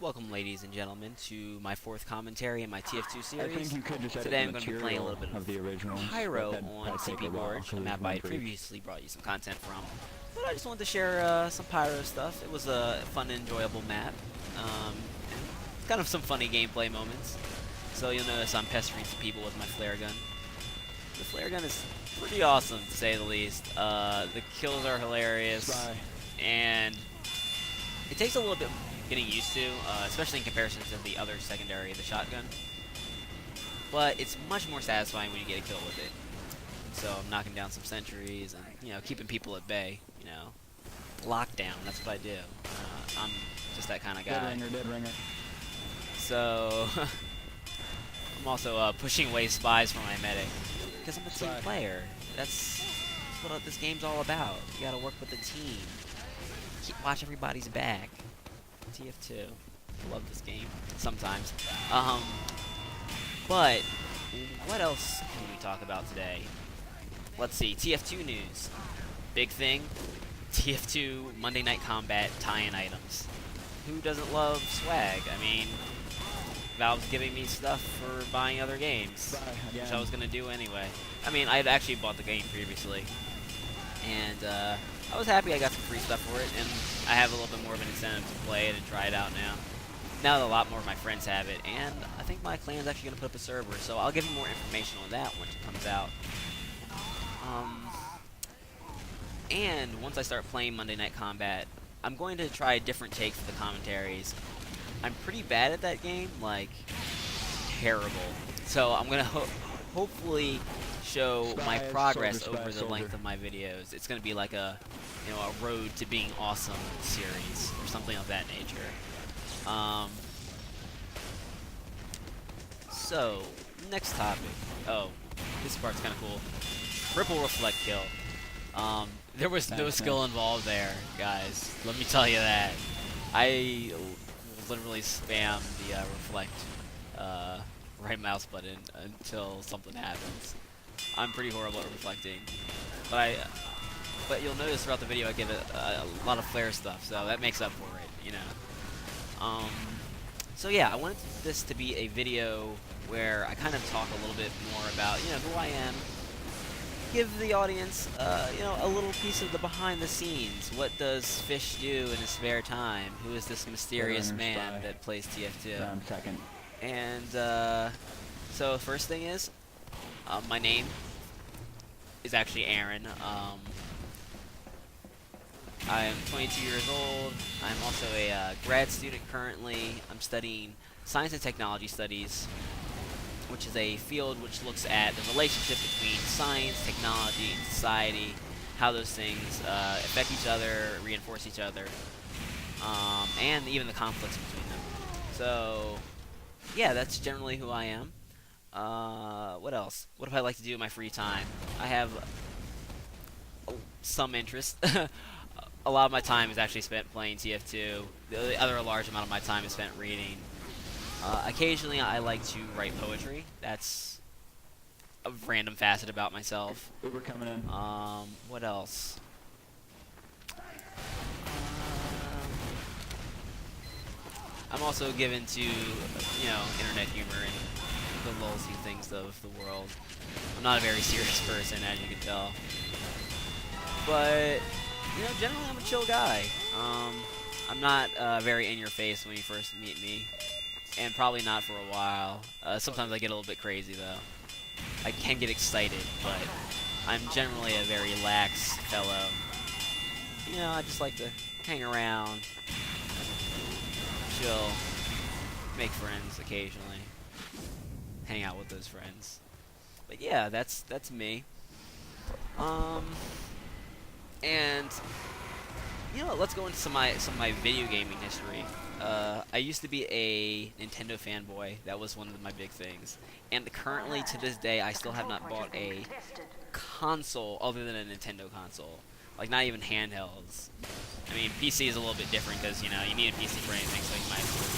Welcome, ladies and gentlemen, to my fourth commentary in my TF2 I series. think you could just edit Today the I'm going to be playing a little bit of the original Pyro on CP Gorge, a map I previously brought you some content from. But I just wanted to share some Pyro stuff. It was a fun and enjoyable map. And kind of some funny gameplay moments. So you'll notice I'm pestering some people with my flare gun. The flare gun is pretty awesome, to say the least. The kills are hilarious. And it takes a little bit getting used to, especially in comparison to the other secondary, the shotgun. But it's much more satisfying when you get a kill with it. So I'm knocking down some sentries and, keeping people at bay, Lockdown, that's what I do. I'm just that kind of guy. Dead ringer. So I'm also pushing away spies from my medic because I'm a team player. That's what this game's all about. You gotta work with the team. Watch everybody's back. TF2. I love this game. Sometimes. But what else can we talk about today? Let's see. TF2 news. Big thing. TF2 Monday Night Combat tie-in items. Who doesn't love swag? I mean, Valve's giving me stuff for buying other games, which I was going to do anyway. I mean, I had actually bought the game previously, and I was happy I got some free stuff for it, and I have a little bit more of an incentive to play it and try it out now. Now that a lot more of my friends have it, and I think my clan's actually going to put up a server, so I'll give you more information on that once it comes out. And once I start playing Monday Night Combat, I'm going to try different takes of the commentaries. I'm pretty bad at that game, like, terrible. So I'm going to hopefully show my progress over the length of my videos. It's going to be like a road to being awesome series or something of that nature. So next topic. Oh, this part's kind of cool. Triple reflect kill. There was no skill involved there, guys. Let me tell you that. I literally spam the reflect right mouse button until something happens. I'm pretty horrible at reflecting, but you'll notice throughout the video I get a lot of flare stuff, so that makes up for it, So yeah, I wanted this to be a video where I kind of talk a little bit more about, who I am, give the audience, a little piece of the behind the scenes. What does Fish do in his spare time? Who is this mysterious man that plays TF2? And so first thing is, my name is actually Aaron. I am 22 years old. I'm also a grad student currently. I'm studying Science and Technology Studies, which is a field which looks at the relationship between science, technology, and society, how those things affect each other, reinforce each other, and even the conflicts between them. So, yeah, that's generally who I am. What else? What do I like to do in my free time? I have some interest. A lot of my time is actually spent playing TF2. The other large amount of my time is spent reading. Occasionally, I like to write poetry. That's a random facet about myself. Uber coming in. What else? I'm also given to, internet humor and the lulzy things of the world. I'm not a very serious person, as you can tell. But, generally I'm a chill guy. I'm not very in-your-face when you first meet me. And probably not for a while. Sometimes I get a little bit crazy, though. I can get excited, but I'm generally a very lax fellow. I just like to hang around, chill, make friends occasionally, hang out with those friends. But yeah, that's me. And let's go into some of my video gaming history. I used to be a Nintendo fanboy. That was one of my big things. And currently, to this day, I still have not bought a console other than a Nintendo console. Like, not even handhelds. I mean, PC is a little bit different because, you need a PC for anything, so you might as well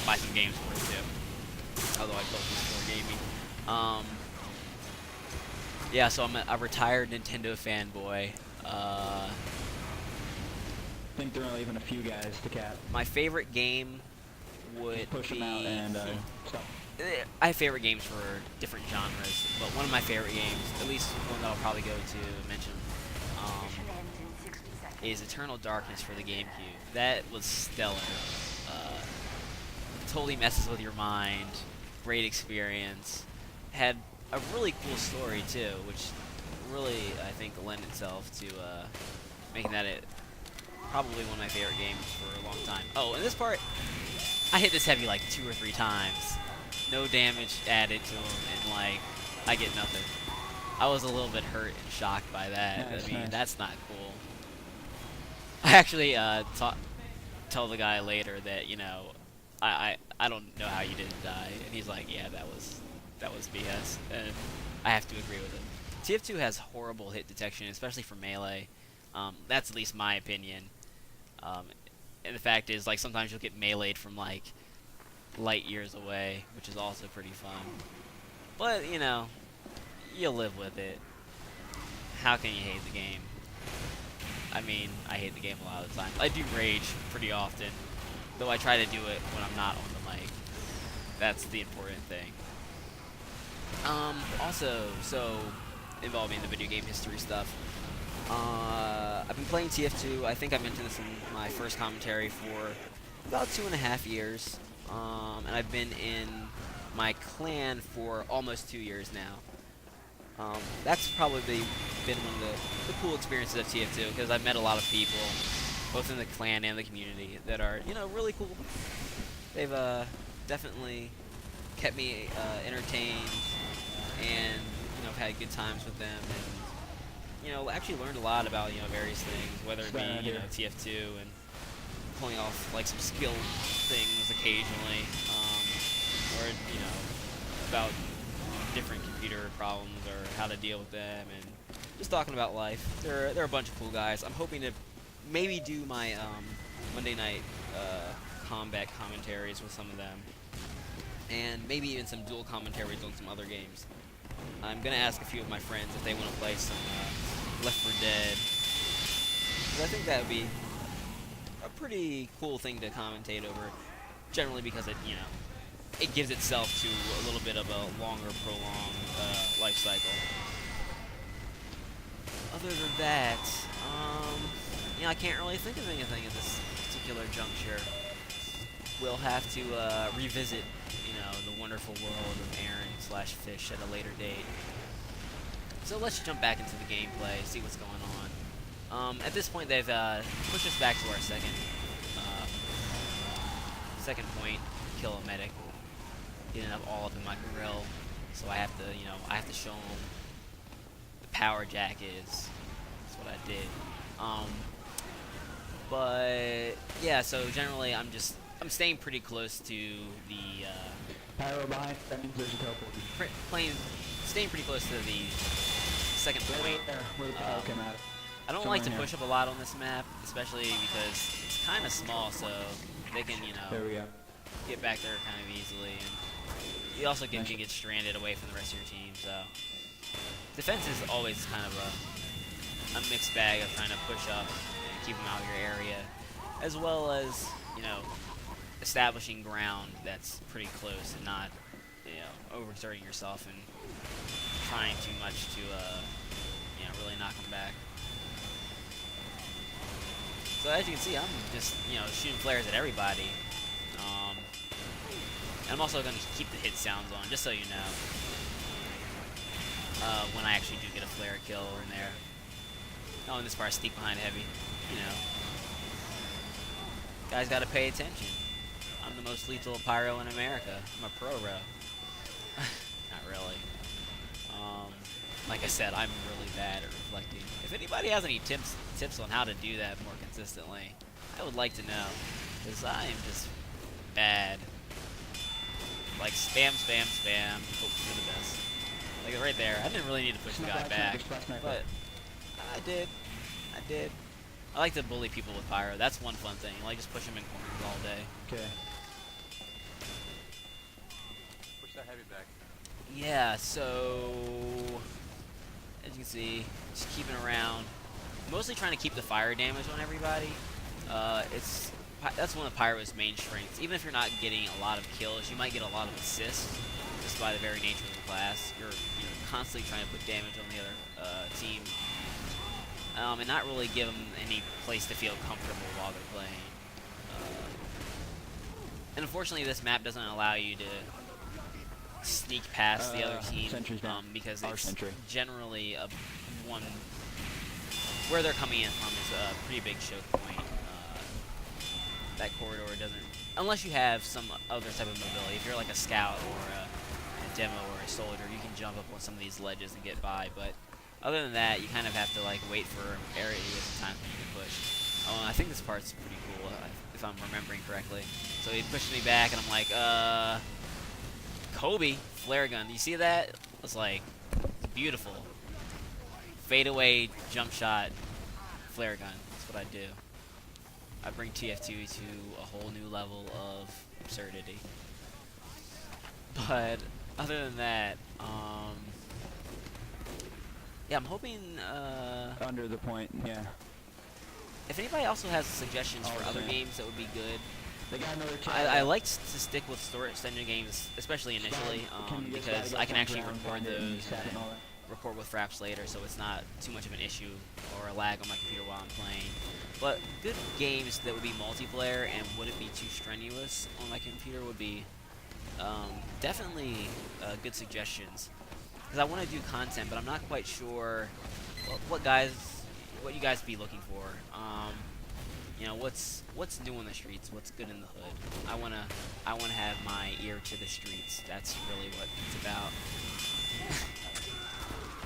buy some games for it, too. Although I focus for gaming. Yeah, so I'm a retired Nintendo fanboy. I think there are only even a few guys to cap. My favorite game would push be... them out and stop. I have favorite games for different genres, but one of my favorite games, at least one that I'll probably go to mention, is Eternal Darkness for the GameCube. That was stellar. Totally messes with your mind. Great experience. Had a really cool story too, which really I think lent itself to making that probably one of my favorite games for a long time. Oh, and this part, I hit this heavy like 2 or 3 times. No damage added to him, and like I get nothing. I was a little bit hurt and shocked by that. Nice, I mean, nice. that's not cool. I actually tell the guy later that, you know, I don't know how you didn't die, and he's like, yeah, that was BS, and I have to agree with it. TF2 has horrible hit detection, especially for melee. That's at least my opinion. And the fact is, like, sometimes you'll get meleeed from like light years away, which is also pretty fun. But you know, you'll live with it. How can you hate the game? I mean, I hate the game a lot of the time. I do rage pretty often, though I try to do it when I'm not on the mic. That's the important thing. Also, so, involving the video game history stuff, I've been playing TF2, I think I mentioned this in my first commentary, for about 2.5 years, and I've been in my clan for almost 2 years now. That's probably been one of the cool experiences of TF2, because I've met a lot of people, both in the clan and the community, that are, you know, really cool. They've definitely kept me entertained, and, you know, I've had good times with them, and, you know, actually learned a lot about, you know, various things, whether it be, you know, TF2 and pulling off, like, some skill things occasionally, or, you know, about different computer problems or how to deal with them, and just talking about life. They're a bunch of cool guys. I'm hoping to maybe do my Monday night combat commentaries with some of them, and maybe even some dual commentaries on some other games. I'm gonna ask a few of my friends if they want to play some Left 4 Dead, because I think that would be a pretty cool thing to commentate over. Generally, because it, you know, it gives itself to a little bit of a longer, prolonged life cycle. Other than that, you know, I can't really think of anything at this particular juncture. We'll have to revisit, you know, the wonderful world of Aaron/Fish at a later date. So let's jump back into the gameplay, see what's going on. At this point, they've pushed us back to our second point, kill a medic. Getting up all up in my grill, so I have to, you know, I have to show them the power jack is. That's what I did. But yeah, so generally I'm staying pretty close to the Pyro behind, that means there's a teleport. Staying pretty close to the second point. There, where the pyro came out. I don't like to push up a lot on this map, especially because it's kind of small, so they can, you know, there we go. Get back there kind of easily, and you also can get stranded away from the rest of your team, so defense is always kind of a mixed bag of trying to push up and keep them out of your area, as well as, you know, establishing ground that's pretty close and not, you know, overexerting yourself and trying too much to, you know, really knock them back. So as you can see, I'm just, you know, shooting flares at everybody. And I'm also going to keep the hit sounds on, just so you know, when I actually do get a flare kill in there. Oh, and this part I sneak behind heavy, you know. Guys gotta pay attention. I'm the most lethal pyro in America. I'm a proro. Not really. Like I said, I'm really bad at reflecting. If anybody has any tips on how to do that more consistently, I would like to know, because I am just bad. Like, spam, spam, spam, hope for the best. Like, right there, I didn't really need to push the guy back, but I did. I like to bully people with pyro. That's one fun thing. Like, just push them in corners all day. Okay. Push that heavy back. Yeah, so as you can see, just keeping around. Mostly trying to keep the fire damage on everybody. It's that's one of Pyro's main strengths. Even if you're not getting a lot of kills, you might get a lot of assists just by the very nature of the class. You're constantly trying to put damage on the other team, and not really give them any place to feel comfortable while they're playing. And unfortunately, this map doesn't allow you to sneak past the other team because it's generally a one where they're coming in from is a pretty big choke point. That corridor doesn't, unless you have some other type of mobility. If you're like a scout or a demo or a soldier, you can jump up on some of these ledges and get by. But other than that, you kind of have to like wait for areas of time for you to push. Oh, I think this part's pretty cool if I'm remembering correctly. So he pushed me back, and I'm like, Kobe, flare gun. You see that? It's like beautiful. Fade away, jump shot, flare gun. That's what I do. I bring TF2 to a whole new level of absurdity. But other than that, yeah, I'm hoping under the point, yeah. If anybody also has suggestions for other games that would be good. They got another I like to stick with story extended games, especially initially, because I can actually record those and record with fraps later, so it's not too much of an issue or a lag on my computer while I'm playing. But good games that would be multiplayer and wouldn't be too strenuous on my computer would be definitely good suggestions. Because I want to do content, but I'm not quite sure what you guys be looking for. You know, what's new on the streets, what's good in the hood. I wanna have my ear to the streets. That's really what it's about.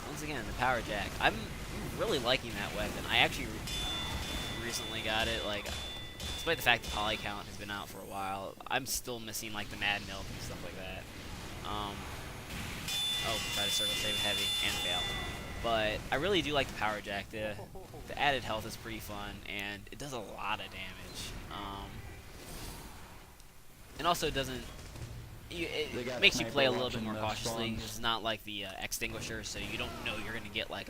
Once again, the power jack. I'm really liking that weapon. I actually recently got it. Like, despite the fact the poly count has been out for a while, I'm still missing like the mad milk and stuff like that. Oh, try to circle save heavy and fail. But I really do like the power jack. The added health is pretty fun, and it does a lot of damage. And also it doesn't. It makes you play a little bit more cautiously. It's not like the extinguisher, so you don't know you're gonna get like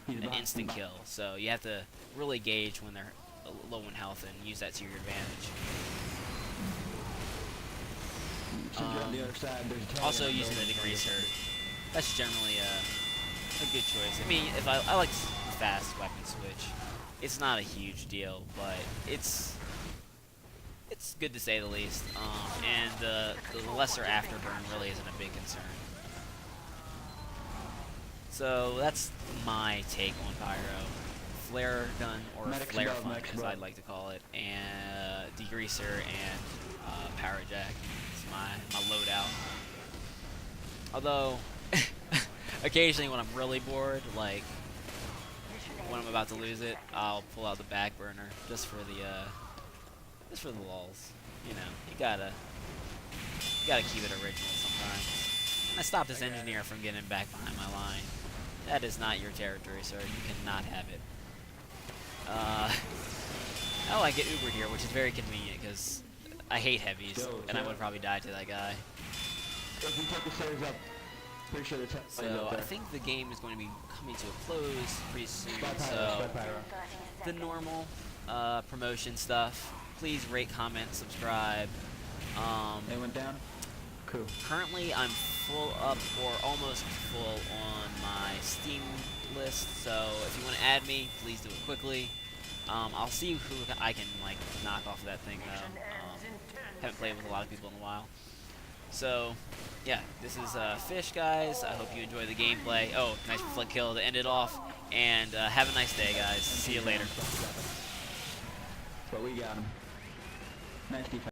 an instant kill. So you have to really gauge when they're low in health and use that to your advantage. Also using the degreaser. That's generally a good choice. I mean, if I like fast weapon switch. It's not a huge deal, but it's good to say the least. And the lesser afterburn really isn't a big concern. So that's my take on pyro, flare gun or flare fun, as I'd like to call it, and degreaser and power jack. It's my loadout. Although occasionally when I'm really bored, like when I'm about to lose it, I'll pull out the back burner just for the lulz. You know, you gotta keep it original sometimes. And I stopped this engineer from getting back behind my line. That is not your territory, sir. You cannot have it. Oh, I get Ubered here, which is very convenient because I hate heavies, and I would probably die to that guy. So I think the game is going to be coming to a close pretty soon. So the normal promotion stuff. Please rate, comment, subscribe. They went down? Cool. Currently, I'm full up or almost full on my Steam list. So if you want to add me, please do it quickly. I'll see who I can like knock off of that thing though. Haven't played with a lot of people in a while. So yeah, this is Fish, guys. I hope you enjoy the gameplay. Oh, nice flick kill to end it off. And have a nice day, guys. See you later. But we got him. Nice defense.